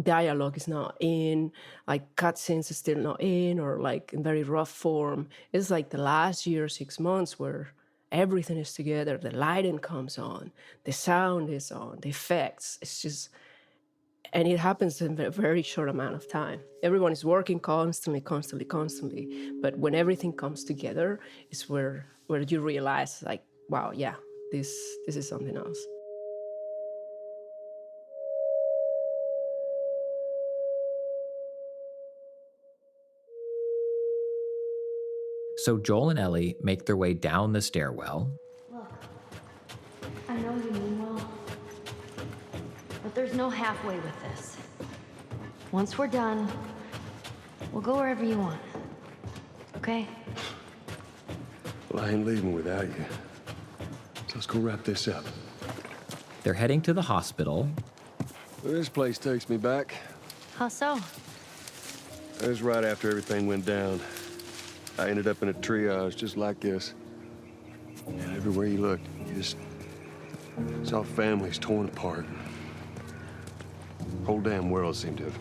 dialogue is not in, like cutscenes is still not in, or like in very rough form. It's like the last year, 6 months where everything is together. The lighting comes on, the sound is on, the effects. It's just, and it happens in a very short amount of time. Everyone is working constantly. But when everything comes together, it's where you realize, like, wow, yeah, this is something else. So Joel and Ellie make their way down the stairwell. Look, I know you mean well, but there's no halfway with this. Once we're done, we'll go wherever you want. Okay? Well, I ain't leaving without you. So let's go wrap this up. They're heading to the hospital. Well, this place takes me back. How so? It was right after everything went down. I ended up in a triage just like this. And everywhere you looked, you just saw families torn apart. The whole damn world seemed to have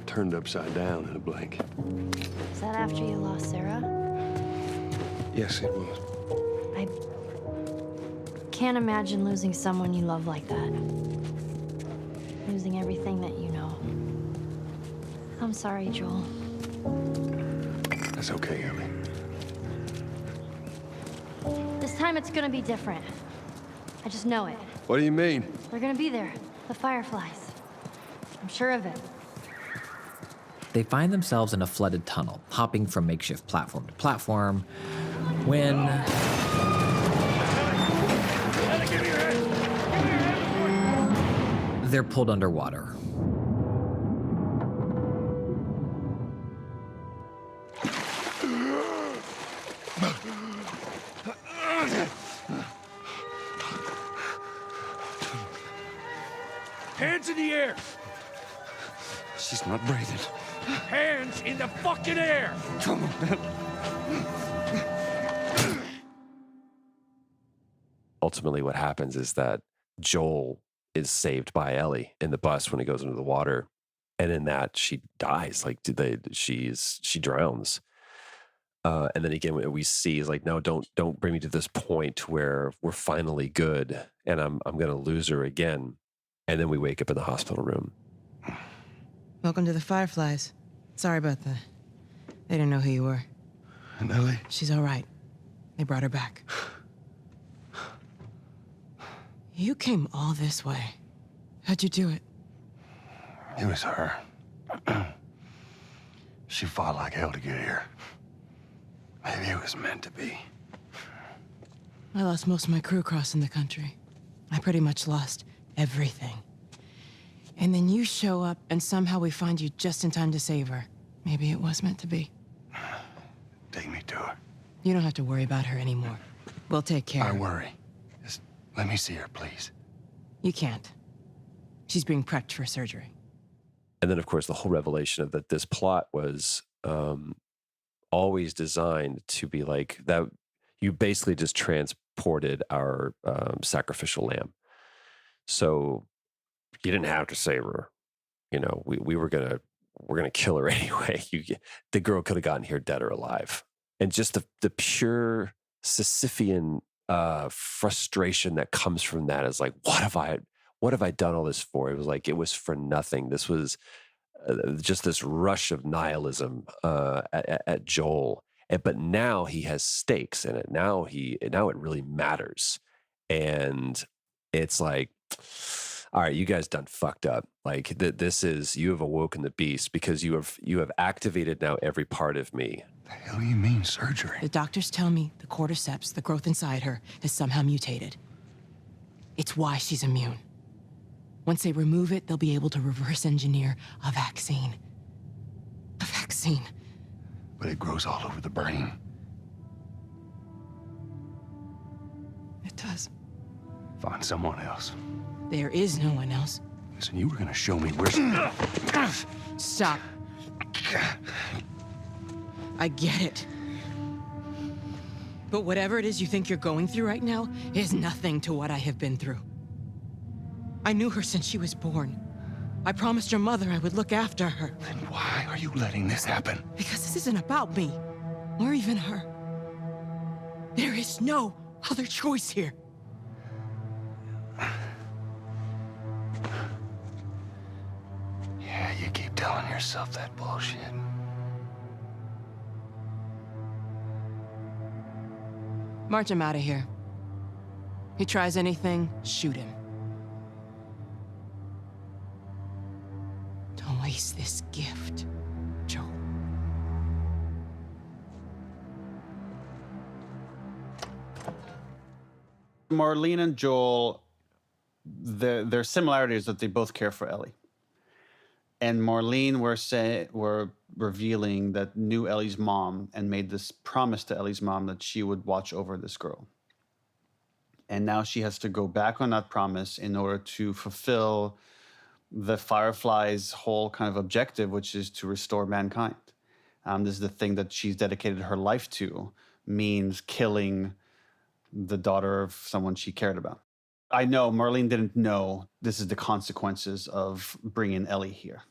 turned upside down in a blink. Is that after you lost Sarah? Yes, it was. I can't imagine losing someone you love like that. Losing everything that you know. I'm sorry, Joel. That's okay, Ellie. This time it's gonna be different. I just know it. What do you mean? They're gonna be there. The Fireflies. I'm sure of it. They find themselves in a flooded tunnel, hopping from makeshift platform to platform, when they're pulled underwater. Hands in the air! She's not breathing. Hands in the fucking air! Come on. Ultimately, what happens is that Joel is saved by Ellie in the bus when he goes into the water, and in that she dies. Like she drowns. And then again, what we see is like, no, don't bring me to this point where we're finally good, and I'm gonna lose her again. And then we wake up in the hospital room. Welcome to the Fireflies. Sorry about that. They didn't know who you were. And Ellie? She's all right. They brought her back. You came all this way. How'd you do it? It was her. She fought like hell to get here. Maybe it was meant to be. I lost most of my crew crossing the country. I pretty much lost everything. And then you show up, and somehow we find you just in time to save her. Maybe it was meant to be. Take me to her. You don't have to worry about her anymore. We'll take care I of her. worry. Just let me see her, please. You can't. She's being prepped for surgery. And then, of course, the whole revelation of that this plot was always designed to be like that. You basically just transported our sacrificial lamb. So you didn't have to save her. You know, we're gonna kill her anyway. The girl could have gotten here dead or alive. And just the pure Sisyphean frustration that comes from that is like, what have I done all this for? It was like, it was for nothing. This was just this rush of nihilism at Joel. But now he has stakes in it. Now it really matters. And it's like, all right, you guys done fucked up. Like this is, you have awoken the beast because you have activated now every part of me. The hell do you mean surgery? The doctors tell me the cordyceps, the growth inside her, has somehow mutated. It's why she's immune. Once they remove it, they'll be able to reverse engineer a vaccine. A vaccine. But it grows all over the brain. It does. Find someone else. There is no one else. Listen, you were gonna show me where she... Stop. I get it. But whatever it is you think you're going through right now is nothing to what I have been through. I knew her since she was born. I promised her mother I would look after her. Then why are you letting this happen? Because this isn't about me, or even her. There is no other choice here. Yeah, you keep telling yourself that bullshit. March him out of here. He tries anything, shoot him. Don't waste this gift, Joel. Marlene and Joel, their similarity is that they both care for Ellie. And Marlene were revealing that knew Ellie's mom and made this promise to Ellie's mom that she would watch over this girl. And now she has to go back on that promise in order to fulfill the Firefly's whole kind of objective, which is to restore mankind. This is the thing that she's dedicated her life to, means killing the daughter of someone she cared about. I know Marlene didn't know this is the consequences of bringing Ellie here.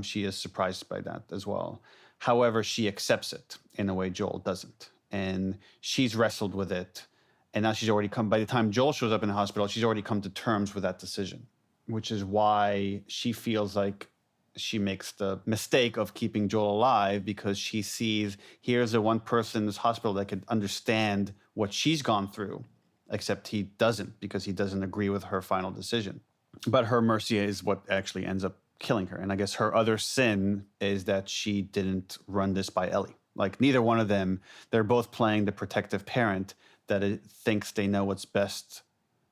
She is surprised by that as well. However, she accepts it in a way Joel doesn't. And she's wrestled with it. And now she's already by the time Joel shows up in the hospital, she's already come to terms with that decision, which is why she feels like she makes the mistake of keeping Joel alive, because she sees here's the one person in this hospital that could understand what she's gone through, except he doesn't, because he doesn't agree with her final decision. But her mercy is what actually ends up killing her. And I guess her other sin is that she didn't run this by Ellie. Like, neither one of them, they're both playing the protective parent that it thinks they know what's best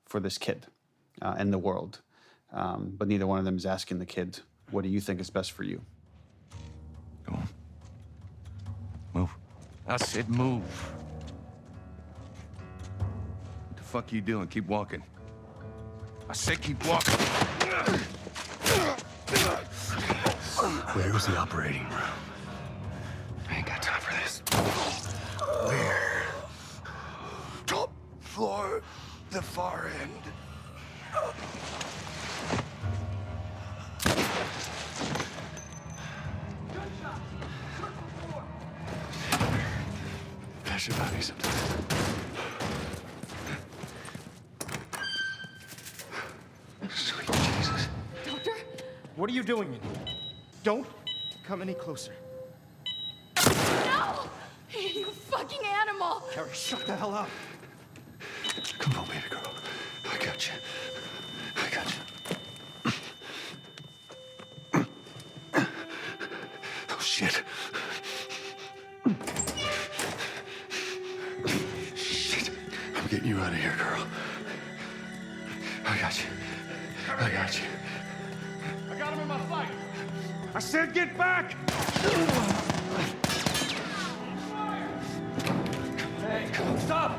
for this kid and the world. But neither one of them is asking the kid, what do you think is best for you? Go on. Move. I said move. What the fuck you doing? Keep walking. I said keep walking. Where was the operating room? I ain't got time for this. Where? Top floor, the far end. That should buy me some time. Sweet Jesus. Doctor? What are you doing in here? Don't come any closer. No! You fucking animal! Carrie, shut the hell up. Come on, baby girl. I got you. I got you. Oh, shit. Shit. I'm getting you out of here, girl. I got you. I got you. I got him in my fight. I said get back! Hey, stop!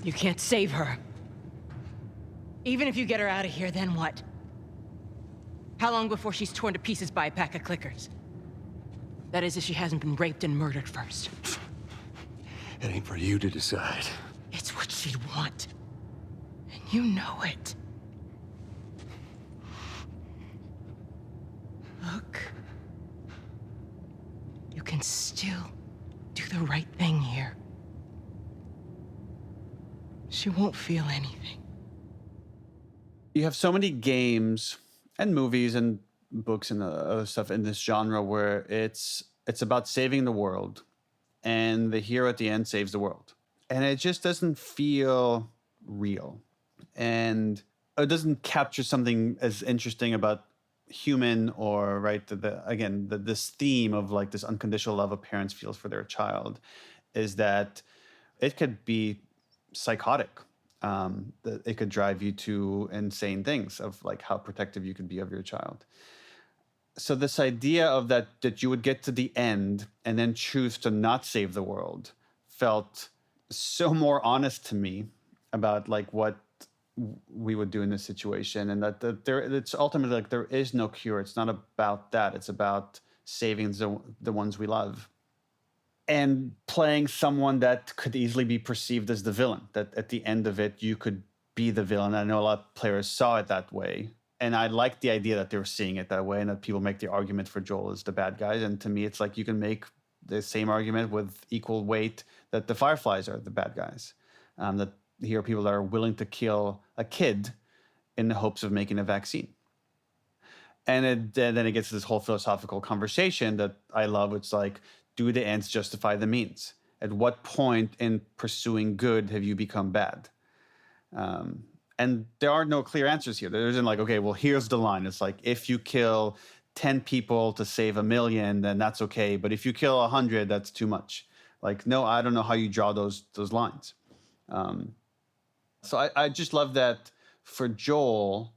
You can't save her. Even if you get her out of here, then what? How long before she's torn to pieces by a pack of clickers? That is, if she hasn't been raped and murdered first. It ain't for you to decide. It's what she'd want. And you know it. Look. You can still do the right thing here. She won't feel anything. You have so many games and movies and books and other stuff in this genre where it's about saving the world, and the hero at the end saves the world. And it just doesn't feel real. And it doesn't capture something as interesting about human or, right, this theme of like this unconditional love a parent feels for their child is that it could be psychotic. That it could drive you to insane things of like how protective you could be of your child. So this idea of that you would get to the end and then choose to not save the world felt so more honest to me about like what we would do in this situation, and that it's ultimately like there is no cure. It's not about that. It's about saving the ones we love. And playing someone that could easily be perceived as the villain, that at the end of it, you could be the villain. I know a lot of players saw it that way. And I like the idea that they were seeing it that way, and that people make the argument for Joel as the bad guys. And to me, it's like you can make the same argument with equal weight that the Fireflies are the bad guys. That here are people that are willing to kill a kid in the hopes of making a vaccine. And then it gets to this whole philosophical conversation that I love. It's like, do the ends justify the means? At what point in pursuing good have you become bad? And there are no clear answers here. There isn't like, okay, well, here's the line. It's like, if you kill 10 people to save 1 million, then that's okay. But if you kill 100, that's too much. Like, no, I don't know how you draw those lines. So I just love that for Joel,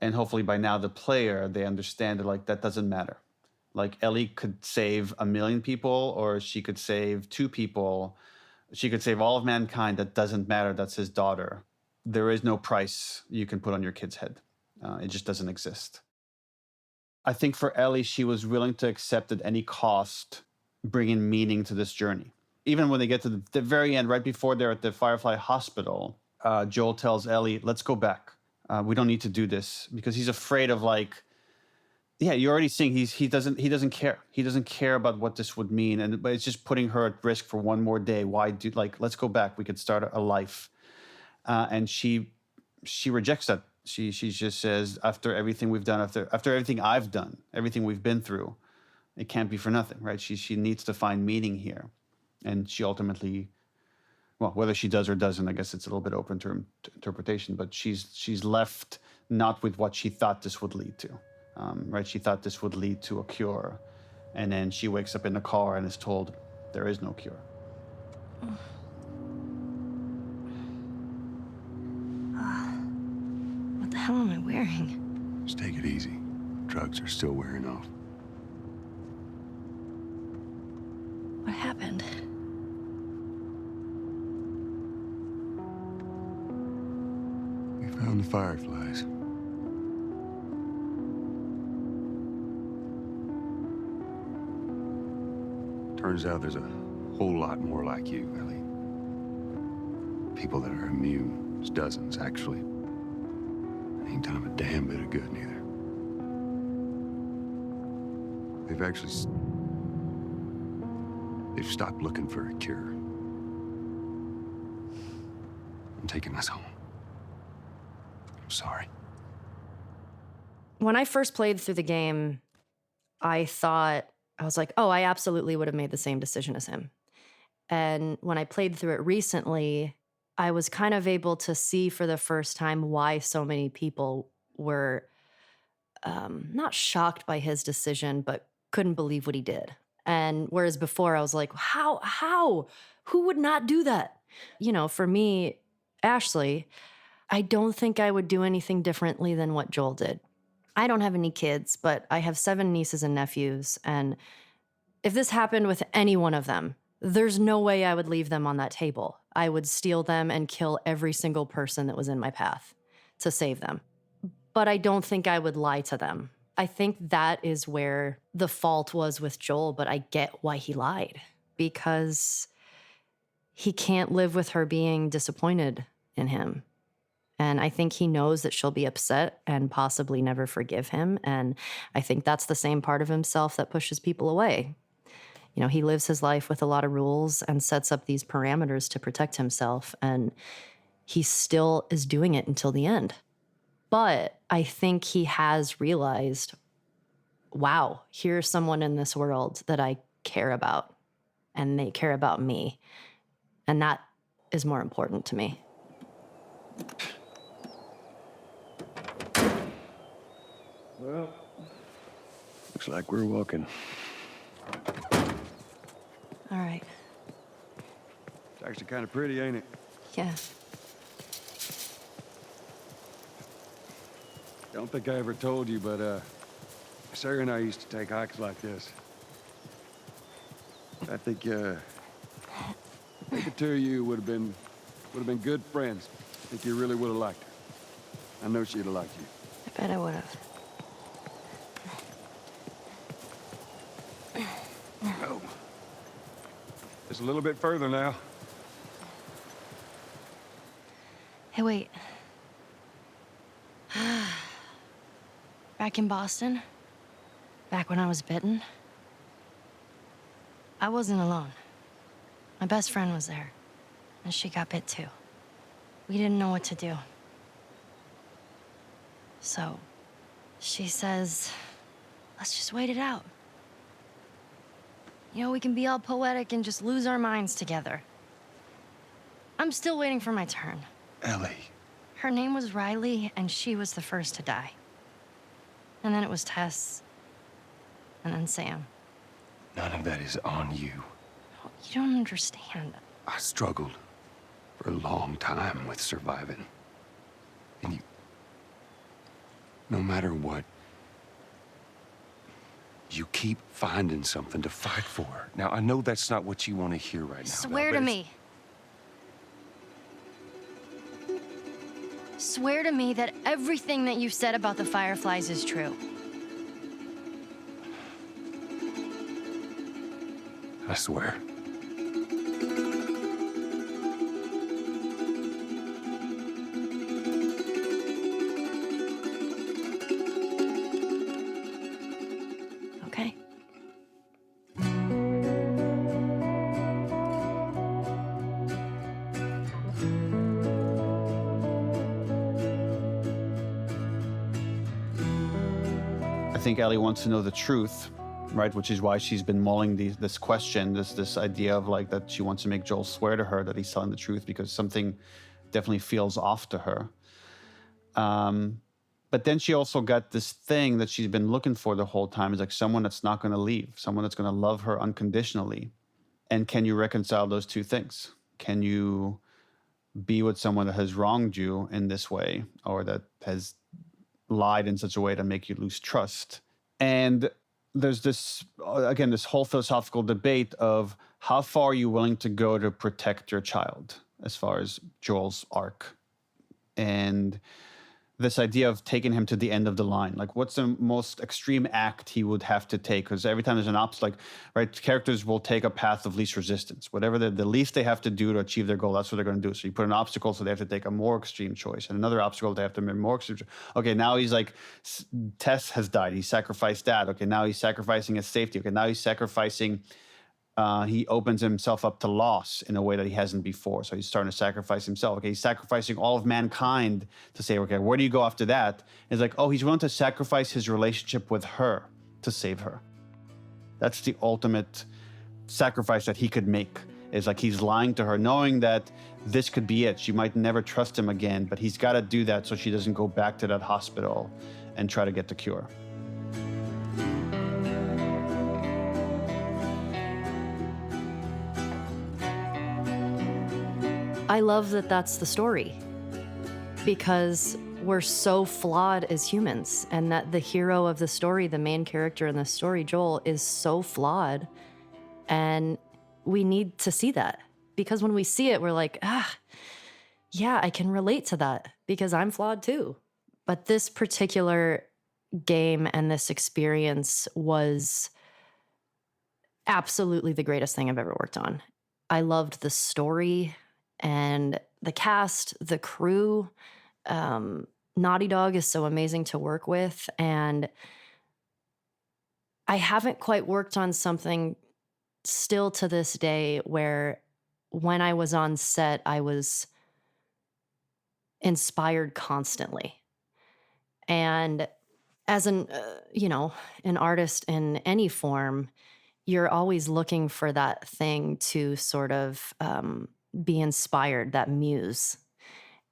and hopefully by now the player, they understand that, like, that doesn't matter. Like, Ellie could save 1 million people, or she could save 2 people. She could save all of mankind. That doesn't matter. That's his daughter. There is no price you can put on your kid's head. It just doesn't exist. I think for Ellie, she was willing to accept at any cost, bringing meaning to this journey. Even when they get to the very end, right before they're at the Firefly Hospital, Joel tells Ellie, let's go back. We don't need to do this, because he's afraid of, like, yeah, you're already seeing he doesn't care. He doesn't care about what this would mean, but it's just putting her at risk for one more day. Why do, like, let's go back. We could start a life. And she rejects that. She just says, after everything we've done, after everything I've done, everything we've been through, it can't be for nothing, right? She needs to find meaning here. And she ultimately, well, whether she does or doesn't, I guess it's a little bit open to interpretation, but she's left not with what she thought this would lead to, right? She thought this would lead to a cure. And then she wakes up in the car and is told there is no cure. What the hell am I wearing? Just take it easy. Drugs are still wearing off. What happened? We found the fireflies. Turns out there's a whole lot more like you, Ellie. People that are immune. There's dozens, actually. Ain't done 'em a damn bit of good, neither. They've stopped looking for a cure. I'm taking us home. I'm sorry. When I first played through the game, I was like, oh, I absolutely would have made the same decision as him. And when I played through it recently, I was kind of able to see for the first time why so many people were not shocked by his decision, but couldn't believe what he did. And whereas before I was like, how? Who would not do that? You know, for me, Ashley, I don't think I would do anything differently than what Joel did. I don't have any kids, but I have 7 nieces and nephews. And if this happened with any one of them, there's no way I would leave them on that table. I would steal them and kill every single person that was in my path to save them. But I don't think I would lie to them. I think that is where the fault was with Joel, but I get why he lied, because he can't live with her being disappointed in him. And I think he knows that she'll be upset and possibly never forgive him. And I think that's the same part of himself that pushes people away. You know, he lives his life with a lot of rules and sets up these parameters to protect himself. And he still is doing it until the end. But I think he has realized, wow, here's someone in this world that I care about, and they care about me. And that is more important to me. Well, looks like we're walking. All right. It's actually kind of pretty, ain't it? Yeah. Don't think I ever told you, but Sarah and I used to take hikes like this. I think the two of you would have been good friends. I think you really would have liked her. I know she'd have liked you. I bet I would have. Oh. Just a little bit further now. Hey, wait. Back in Boston, back when I was bitten, I wasn't alone. My best friend was there, and she got bit too. We didn't know what to do. So, she says, let's just wait it out. You know, we can be all poetic and just lose our minds together. I'm still waiting for my turn. Ellie. Her name was Riley, and she was the first to die. And then it was Tess, and then Sam. None of that is on you. You don't understand. I struggled for a long time with surviving. And you, no matter what, you keep finding something to fight for. Now, I know that's not what you want to hear right now. Swear Belle, to but me. Swear to me that everything that you said about the Fireflies is true. I swear. Okay. I think Ellie wants to know the truth, right? Which is why she's been mulling this question, this idea of like that she wants to make Joel swear to her that he's telling the truth because something definitely feels off to her. But then she also got this thing that she's been looking for the whole time, is like someone that's not going to leave, someone that's going to love her unconditionally. And can you reconcile those two things? Can you be with someone that has wronged you in this way, or that has lied in such a way to make you lose trust? And there's this, again, this whole philosophical debate of how far are you willing to go to protect your child, as far as Joel's arc. And this idea of taking him to the end of the line, like what's the most extreme act he would have to take? Because every time there's an obstacle, like, right, characters will take a path of least resistance. Whatever the least they have to do to achieve their goal, that's what they're going to do. So you put an obstacle, so they have to take a more extreme choice, and another obstacle, they have to make more extreme choice. Okay, now he's like, Tess has died. He sacrificed that. Okay, now he's sacrificing his safety. Okay, now he's sacrificing. He opens himself up to loss in a way that he hasn't before. So he's starting to sacrifice himself. Okay, he's sacrificing all of mankind to say, okay, where do you go after that? It's like, oh, he's willing to sacrifice his relationship with her to save her. That's the ultimate sacrifice that he could make. It's like he's lying to her, knowing that this could be it. She might never trust him again, but he's got to do that so she doesn't go back to that hospital and try to get the cure. I love that that's the story, because we're so flawed as humans, and that the hero of the story, the main character in the story, Joel, is so flawed. And we need to see that, because when we see it, we're like, yeah, I can relate to that because I'm flawed too. But this particular game and this experience was absolutely the greatest thing I've ever worked on. I loved the story and the cast, the crew. Naughty Dog is so amazing to work with. And I haven't quite worked on something still to this day where when I was on set, I was inspired constantly. And as an artist in any form, you're always looking for that thing to sort of be inspired, that muse.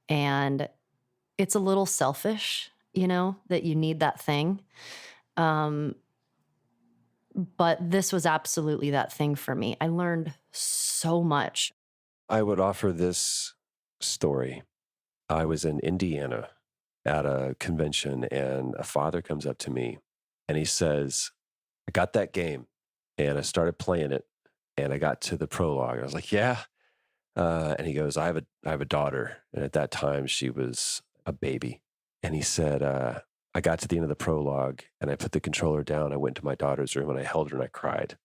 And it's a little selfish, that you need that thing. But this was absolutely that thing for me. I learned so much. I would offer this story. I was in Indiana at a convention, and a father comes up to me and he says, I got that game. And I started playing it, and I got to the prologue. I was like, yeah. And he goes, I have a daughter. And at that time, she was a baby. And he said, I got to the end of the prologue, and I put the controller down. I went to my daughter's room, and I held her, and I cried.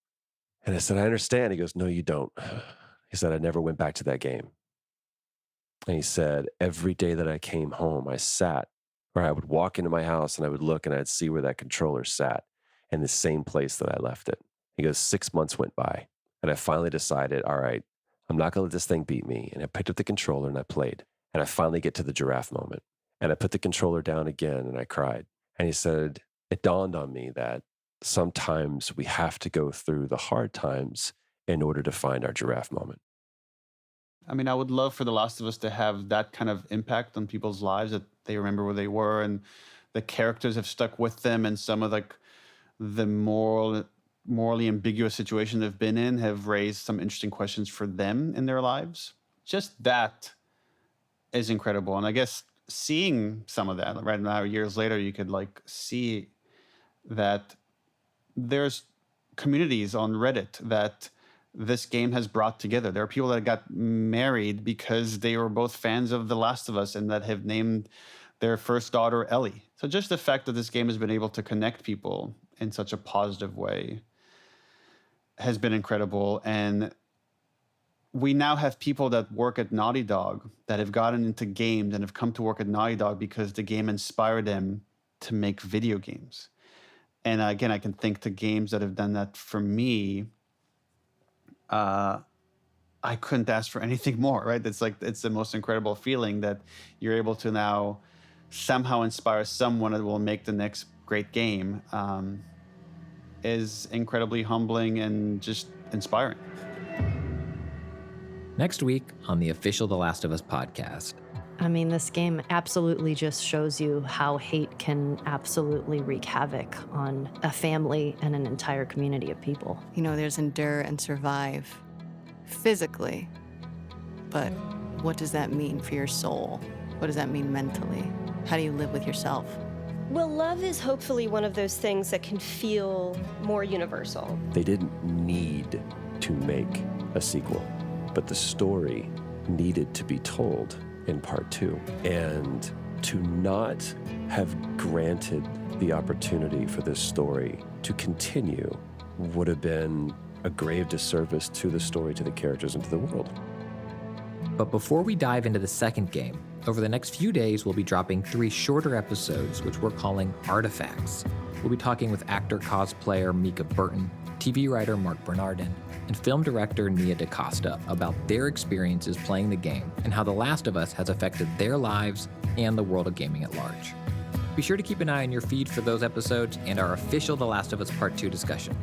And I said, I understand. He goes, no, you don't. He said, I never went back to that game. And he said, every day that I came home, I would walk into my house, and I would look, and I'd see where that controller sat in the same place that I left it. He goes, 6 months went by, and I finally decided, all right, I'm not going to let this thing beat me. And I picked up the controller and I played. And I finally get to the giraffe moment. And I put the controller down again and I cried. And he said, it dawned on me that sometimes we have to go through the hard times in order to find our giraffe moment. I mean, I would love for The Last of Us to have that kind of impact on people's lives, that they remember where they were and the characters have stuck with them, and some of the morally ambiguous situation they've been in have raised some interesting questions for them in their lives. Just that is incredible. And I guess seeing some of that right now, years later, you could like see that there's communities on Reddit that this game has brought together. There are people that got married because they were both fans of The Last of Us and that have named their first daughter Ellie. So just the fact that this game has been able to connect people in such a positive way has been incredible. And we now have people that work at Naughty Dog that have gotten into games and have come to work at Naughty Dog because the game inspired them to make video games. And again, I can think to games that have done that for me. I couldn't ask for anything more, right? It's the most incredible feeling that you're able to now somehow inspire someone that will make the next great game. Is incredibly humbling and just inspiring. Next week on the official The Last of Us podcast. I mean, this game absolutely just shows you how hate can absolutely wreak havoc on a family and an entire community of people. You know, there's endure and survive physically, but what does that mean for your soul? What does that mean mentally? How do you live with yourself? Well, love is hopefully one of those things that can feel more universal. They didn't need to make a sequel, but the story needed to be told in part 2. And to not have granted the opportunity for this story to continue would have been a grave disservice to the story, to the characters, and to the world. But before we dive into the second game, over the next few days, we'll be dropping 3 shorter episodes, which we're calling Artifacts. We'll be talking with actor cosplayer Mika Burton, TV writer Mark Bernardin, and film director Nia DaCosta about their experiences playing the game and how The Last of Us has affected their lives and the world of gaming at large. Be sure to keep an eye on your feed for those episodes and our official The Last of Us Part 2 discussion.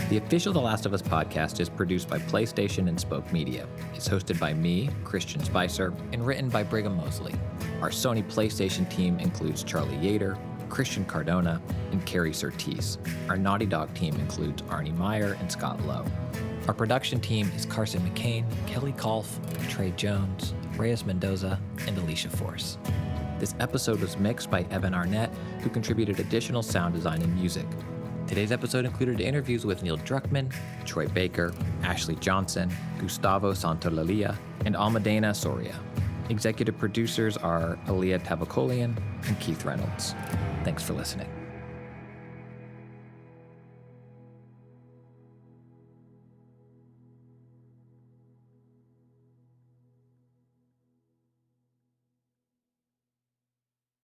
The official The Last of Us podcast is produced by PlayStation and Spoke Media. It's hosted by me, Christian Spicer, and written by Brigham Mosley. Our Sony PlayStation team includes Charlie Yater, Christian Cardona, and Carrie Surtees. Our Naughty Dog team includes Arnie Meyer and Scott Lowe. Our production team is Carson McCain, Kelly Kolf, Trey Jones, Reyes Mendoza, and Alicia Force. This episode was mixed by Evan Arnett, who contributed additional sound design and music. Today's episode included interviews with Neil Druckmann, Troy Baker, Ashley Johnson, Gustavo Santolalia, and Almudena Soria. Executive producers are Aaliyah Tavakolian and Keith Reynolds. Thanks for listening.